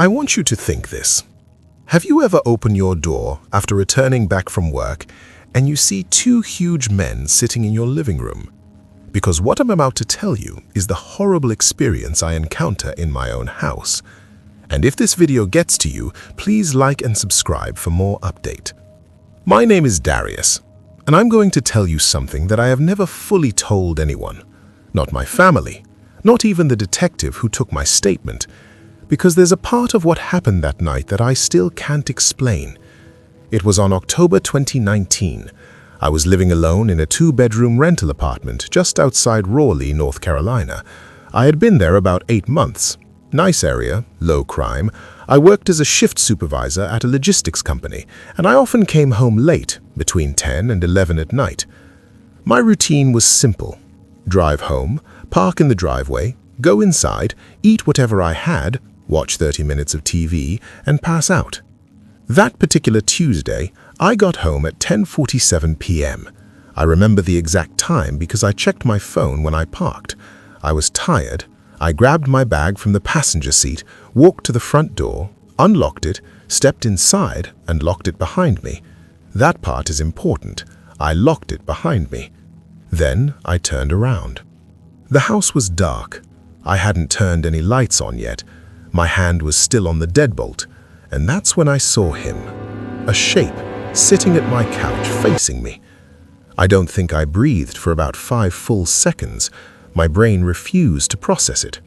I want you to think this. Have you ever opened your door after returning back from work and you see two huge men sitting in your living room? Because what I'm about to tell you is the horrible experience I encounter in my own house. And if this video gets to you, please like and subscribe for more update. My name is Darius, and I'm going to tell you something that I have never fully told anyone. Not my family, not even the detective who took my statement, because there's a part of what happened that night that I still can't explain. It was on October 2019. I was living alone in a 2-bedroom rental apartment just outside Raleigh, North Carolina. I had been there about 8 months. Nice area, low crime. I worked as a shift supervisor at a logistics company, and I often came home late, between 10 and 11 at night. My routine was simple. Drive home, park in the driveway, go inside, eat whatever I had, watch 30 minutes of TV, and pass out. That particular Tuesday, I got home at 10:47 p.m. I remember the exact time because I checked my phone when I parked. I was tired. I grabbed my bag from the passenger seat, walked to the front door, unlocked it, stepped inside, and locked it behind me. That part is important. I locked it behind me. Then I turned around. The house was dark. I hadn't turned any lights on yet. My hand was still on the deadbolt, and that's when I saw him. A shape sitting at my couch facing me. I don't think I breathed for about 5 full seconds. My brain refused to process it.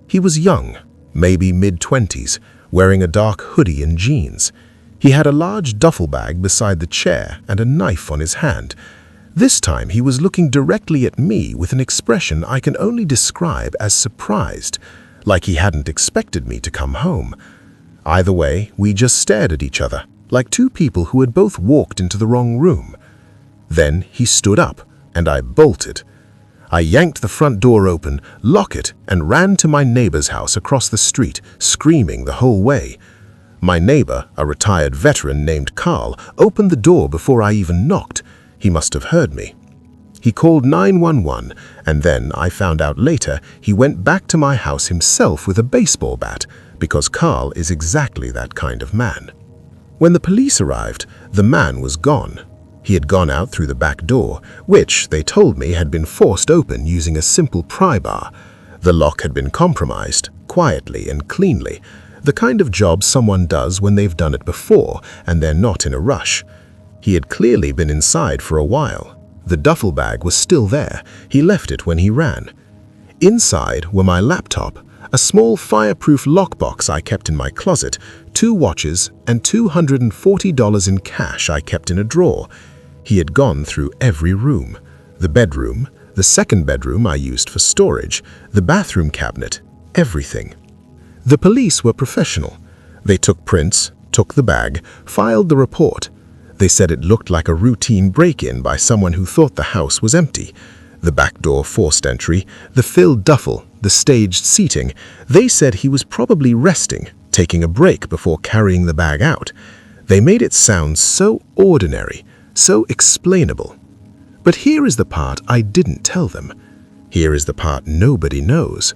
He was young, maybe mid-20s, wearing a dark hoodie and jeans. He had a large duffel bag beside the chair and a knife on his hand. This time he was looking directly at me with an expression I can only describe as surprised, like he hadn't expected me to come home. Either way, we just stared at each other, like two people who had both walked into the wrong room. Then he stood up, and I bolted. I yanked the front door open, locked it, and ran to my neighbor's house across the street, screaming the whole way. My neighbor, a retired veteran named Carl, opened the door before I even knocked. He must have heard me. He called 911, and then I found out later he went back to my house himself with a baseball bat, because Carl is exactly that kind of man. When the police arrived, the man was gone. He had gone out through the back door, which, they told me, had been forced open using a simple pry bar. The lock had been compromised, quietly and cleanly, the kind of job someone does when they've done it before and they're not in a rush. He had clearly been inside for a while. The duffel bag was still there. He left it when he ran. Inside were my laptop, a small fireproof lockbox I kept in my closet, 2 watches, and $240 in cash I kept in a drawer. He had gone through every room. The bedroom, the second bedroom I used for storage, the bathroom cabinet, everything. The police were professional. They took prints, took the bag, filed the report. They said it looked like a routine break-in by someone who thought the house was empty. The back door forced entry, the filled duffel, the staged seating. They said he was probably resting, taking a break before carrying the bag out. They made it sound so ordinary, so explainable. But here is the part I didn't tell them. Here is the part nobody knows.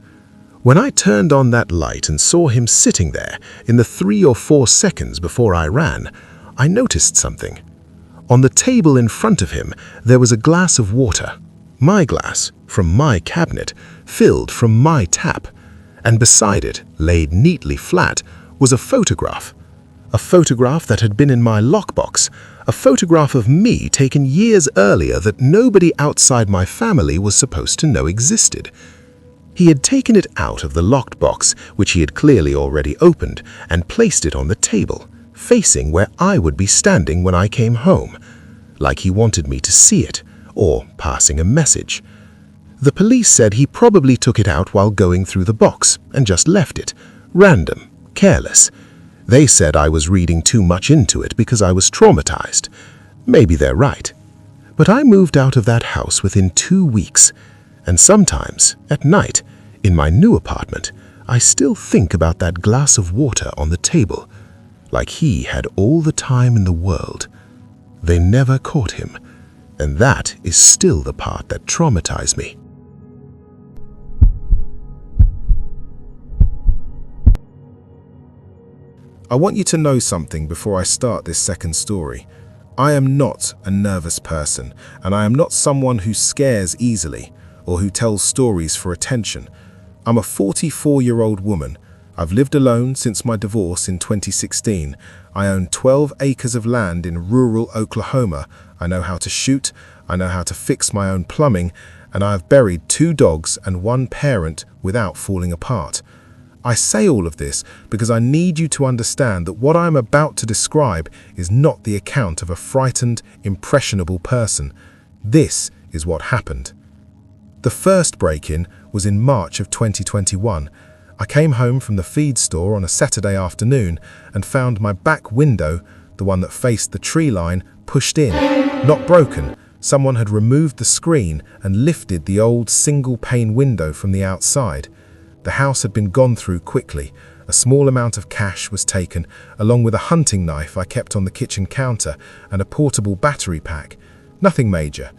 When I turned on that light and saw him sitting there in the 3 or 4 seconds before I ran, I noticed something. On the table in front of him, there was a glass of water. My glass, from my cabinet, filled from my tap. And beside it, laid neatly flat, was a photograph. A photograph that had been in my lockbox. A photograph of me taken years earlier that nobody outside my family was supposed to know existed. He had taken it out of the locked box, which he had clearly already opened, and placed it on the table, facing where I would be standing when I came home, like he wanted me to see it, or passing a message. The police said he probably took it out while going through the box and just left it, random, careless. They said I was reading too much into it because I was traumatized. Maybe they're right. But I moved out of that house within 2 weeks, and sometimes, at night, in my new apartment, I still think about that glass of water on the table, like he had all the time in the world. They never caught him, and that is still the part that traumatized me. I want you to know something before I start this second story. I am not a nervous person, and I am not someone who scares easily or who tells stories for attention. I'm a 44-year-old woman. I've lived alone since my divorce in 2016. I own 12 acres of land in rural Oklahoma. I know how to shoot, I know how to fix my own plumbing, and I have buried 2 dogs and 1 parent without falling apart. I say all of this because I need you to understand that what I am about to describe is not the account of a frightened, impressionable person. This is what happened. The first break-in was in March of 2021. I came home from the feed store on a Saturday afternoon and found my back window, the one that faced the tree line, pushed in. Not broken. Someone had removed the screen and lifted the old single-pane window from the outside. The house had been gone through quickly. A small amount of cash was taken, along with a hunting knife I kept on the kitchen counter and a portable battery pack. Nothing major.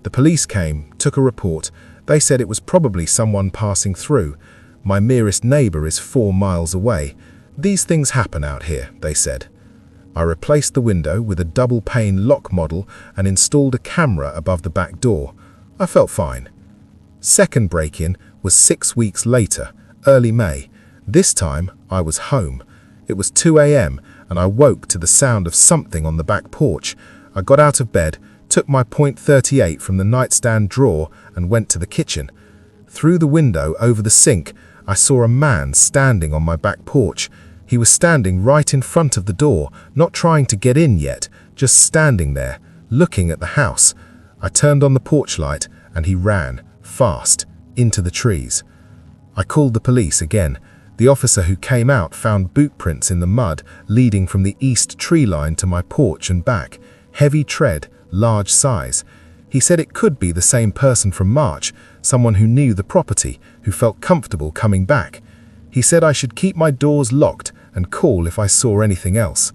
The police came, took a report. They said it was probably someone passing through. My nearest neighbor is 4 miles away. These things happen out here, they said. I replaced the window with a double-pane lock model and installed a camera above the back door. I felt fine. Second break-in was 6 weeks later, early May. This time, I was home. It was 2 a.m. and I woke to the sound of something on the back porch. I got out of bed, took my .38 from the nightstand drawer and went to the kitchen. Through the window over the sink, I saw a man standing on my back porch. He was standing right in front of the door, not trying to get in yet, just standing there, looking at the house. I turned on the porch light and he ran, fast, into the trees. I called the police again. The officer who came out found boot prints in the mud leading from the east tree line to my porch and back. Heavy tread, large size. He said it could be the same person from March, someone who knew the property, who felt comfortable coming back. He said I should keep my doors locked and call if I saw anything else.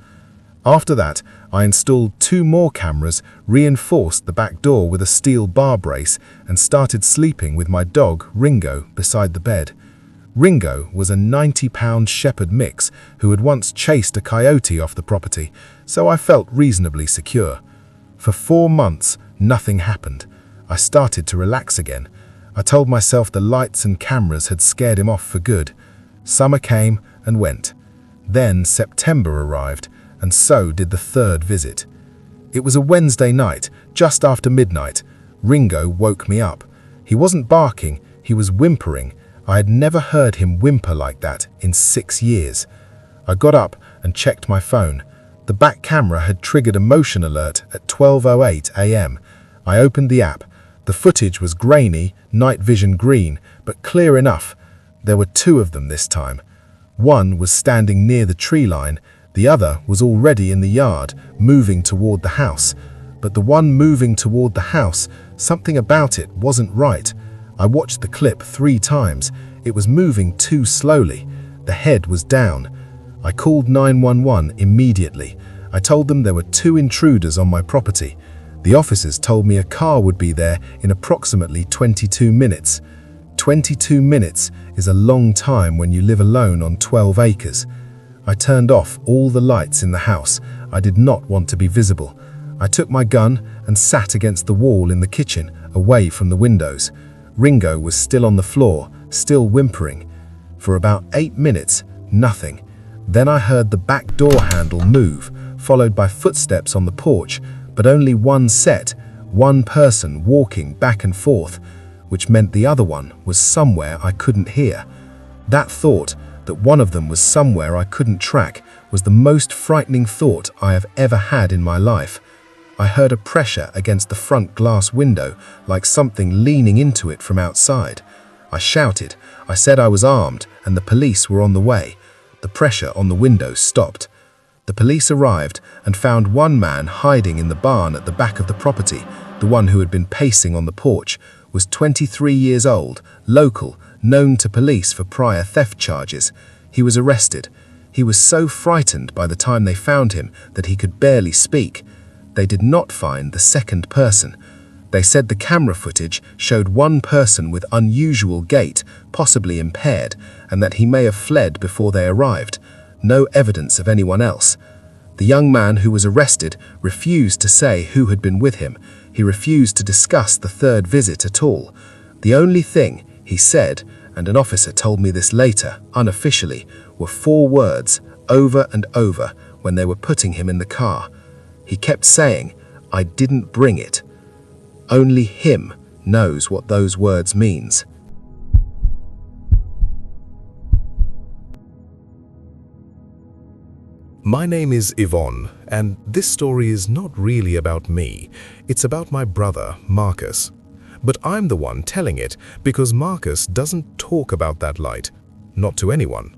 After that, I installed 2 more cameras, reinforced the back door with a steel bar brace, and started sleeping with my dog, Ringo, beside the bed. Ringo was a 90-pound shepherd mix who had once chased a coyote off the property, so I felt reasonably secure. For 4 months, nothing happened. I started to relax again. I told myself the lights and cameras had scared him off for good. Summer came and went. Then September arrived, and so did the 3rd visit. It was a Wednesday night, just after midnight. Ringo woke me up. He wasn't barking, he was whimpering. I had never heard him whimper like that in 6 years. I got up and checked my phone. The back camera had triggered a motion alert at 12:08 a.m. I opened the app. The footage was grainy, night vision green, but clear enough. There were 2 of them this time. One was standing near the tree line. The other was already in the yard, moving toward the house. But the one moving toward the house, something about it wasn't right. I watched the clip 3 times. It was moving too slowly. The head was down. I called 911 immediately. I told them there were 2 intruders on my property. The officers told me a car would be there in approximately 22 minutes. 22 minutes is a long time when you live alone on 12 acres. I turned off all the lights in the house. I did not want to be visible. I took my gun and sat against the wall in the kitchen, away from the windows. Ringo was still on the floor, still whimpering. For about 8 minutes, nothing. Then I heard the back door handle move, followed by footsteps on the porch, but only one set, one person walking back and forth, which meant the other one was somewhere I couldn't hear. That thought, that one of them was somewhere I couldn't track, was the most frightening thought I have ever had in my life. I heard a pressure against the front glass window, like something leaning into it from outside. I shouted. I said I was armed and the police were on the way. The pressure on the window stopped. The police arrived and found one man hiding in the barn at the back of the property. The one who had been pacing on the porch was 23 years old, local, known to police for prior theft charges. He was arrested. He was so frightened by the time they found him that he could barely speak. They did not find the second person. They said the camera footage showed one person with unusual gait, possibly impaired, and that he may have fled before they arrived. no evidence of anyone else. The young man who was arrested refused to say who had been with him. He refused to discuss the third visit at all. The only thing he said, and an officer told me this later, unofficially, were 4 words over and over when they were putting him in the car. He kept saying, "I didn't bring it." Only him knows what those words means. My name is Yvonne, and this story is not really about me. It's about my brother, Marcus. But I'm the one telling it because Marcus doesn't talk about that light, not to anyone.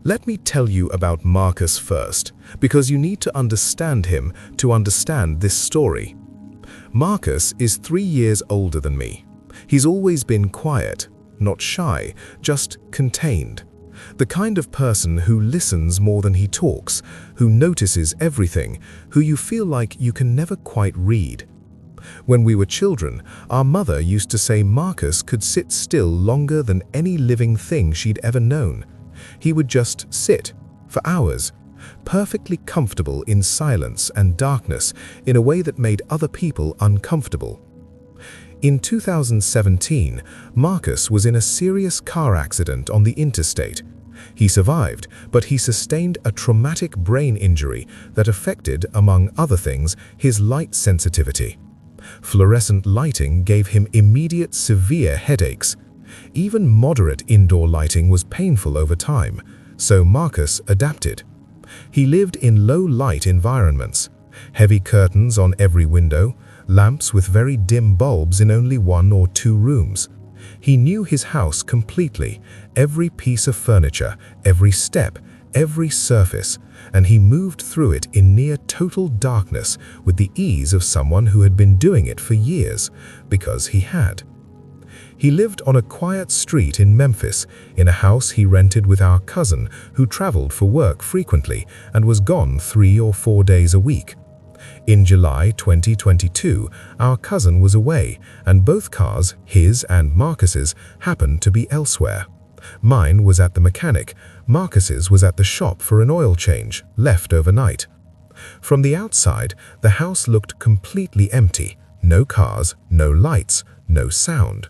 Let me tell you about Marcus first, because you need to understand him to understand this story. Marcus is 3 years older than me. He's always been quiet, not shy, just contained. The kind of person who listens more than he talks, who notices everything, who you feel like you can never quite read. When we were children, our mother used to say Marcus could sit still longer than any living thing she'd ever known. He would just sit for hours, perfectly comfortable in silence and darkness in a way that made other people uncomfortable. In 2017, Marcus was in a serious car accident on the interstate. He survived, but he sustained a traumatic brain injury that affected, among other things, his light sensitivity. Fluorescent lighting gave him immediate severe headaches. Even moderate indoor lighting was painful over time, so Marcus adapted. He lived in low-light environments, heavy curtains on every window, lamps with very dim bulbs in only 1 or 2 rooms. He knew his house completely, every piece of furniture, every step, every surface, and he moved through it in near total darkness with the ease of someone who had been doing it for years, because he had. He lived on a quiet street in Memphis, in a house he rented with our cousin who traveled for work frequently and was gone 3 or 4 days a week. In July 2022, our cousin was away, and both cars, his and Marcus's, happened to be elsewhere. Mine was at the mechanic, Marcus's was at the shop for an oil change, left overnight. From the outside, the house looked completely empty. No cars, no lights, no sound.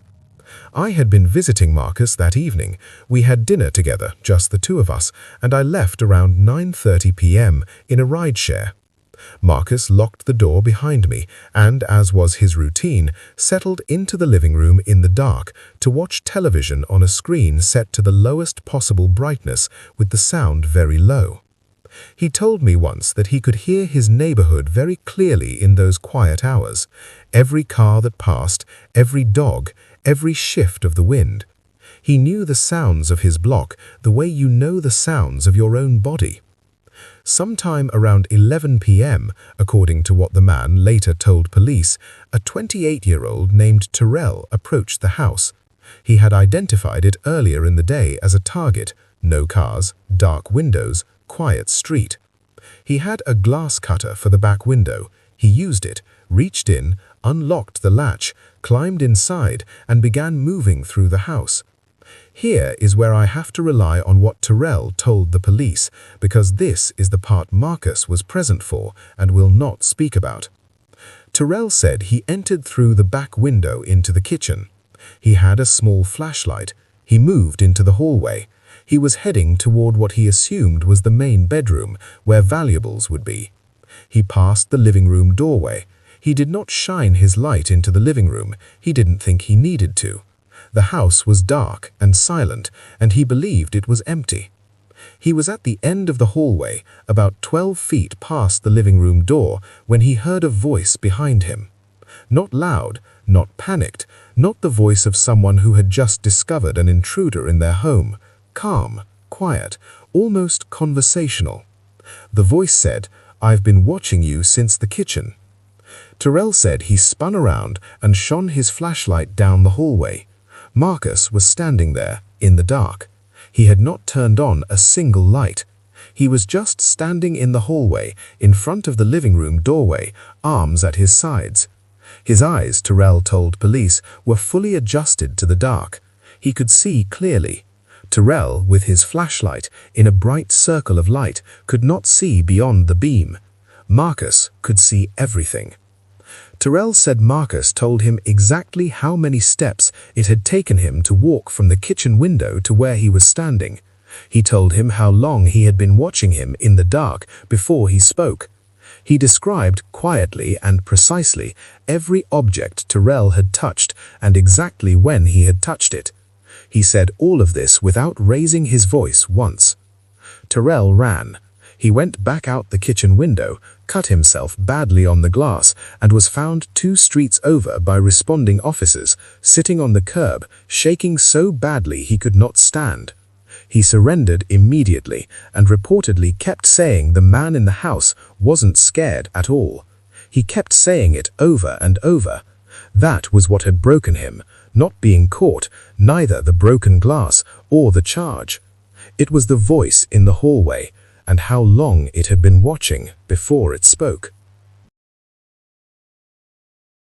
I had been visiting Marcus that evening. We had dinner together, just the 2 of us, and I left around 9:30 p.m. in a rideshare. Marcus locked the door behind me and, as was his routine, settled into the living room in the dark to watch television on a screen set to the lowest possible brightness with the sound very low. He told me once that he could hear his neighborhood very clearly in those quiet hours, every car that passed, every dog, every shift of the wind. He knew the sounds of his block the way you know the sounds of your own body. Sometime around 11 p.m., according to what the man later told police, a 28-year-old named Terrell approached the house. He had identified it earlier in the day as a target: no cars, dark windows, quiet street. He had a glass cutter for the back window. He used it, reached in, unlocked the latch, climbed inside, and began moving through the house. Here is where I have to rely on what Terrell told the police, because this is the part Marcus was present for and will not speak about. Terrell said he entered through the back window into the kitchen. He had a small flashlight. He moved into the hallway. He was heading toward what he assumed was the main bedroom, where valuables would be. He passed the living room doorway. He did not shine his light into the living room. He didn't think he needed to. The house was dark and silent, and he believed it was empty. He was at the end of the hallway, about 12 feet past the living room door, when he heard a voice behind him. Not loud, not panicked, not the voice of someone who had just discovered an intruder in their home. Calm, quiet, almost conversational. The voice said, "I've been watching you since the kitchen." Terrell said he spun around and shone his flashlight down the hallway. Marcus was standing there, in the dark. He had not turned on a single light. He was just standing in the hallway, in front of the living room doorway, arms at his sides. His eyes, Terrell told police, were fully adjusted to the dark. He could see clearly. Terrell, with his flashlight in a bright circle of light, could not see beyond the beam. Marcus could see everything. Terrell said Marcus told him exactly how many steps it had taken him to walk from the kitchen window to where he was standing. He told him how long he had been watching him in the dark before he spoke. He described quietly and precisely every object Terrell had touched and exactly when he had touched it. He said all of this without raising his voice once. Terrell ran. He went back out the kitchen window, cut himself badly on the glass, and was found 2 streets over by responding officers, sitting on the curb, shaking so badly he could not stand. He surrendered immediately and reportedly kept saying the man in the house wasn't scared at all. He kept saying it over and over. That was what had broken him, not being caught, neither the broken glass or the charge. It was the voice in the hallway, and how long it had been watching before it spoke.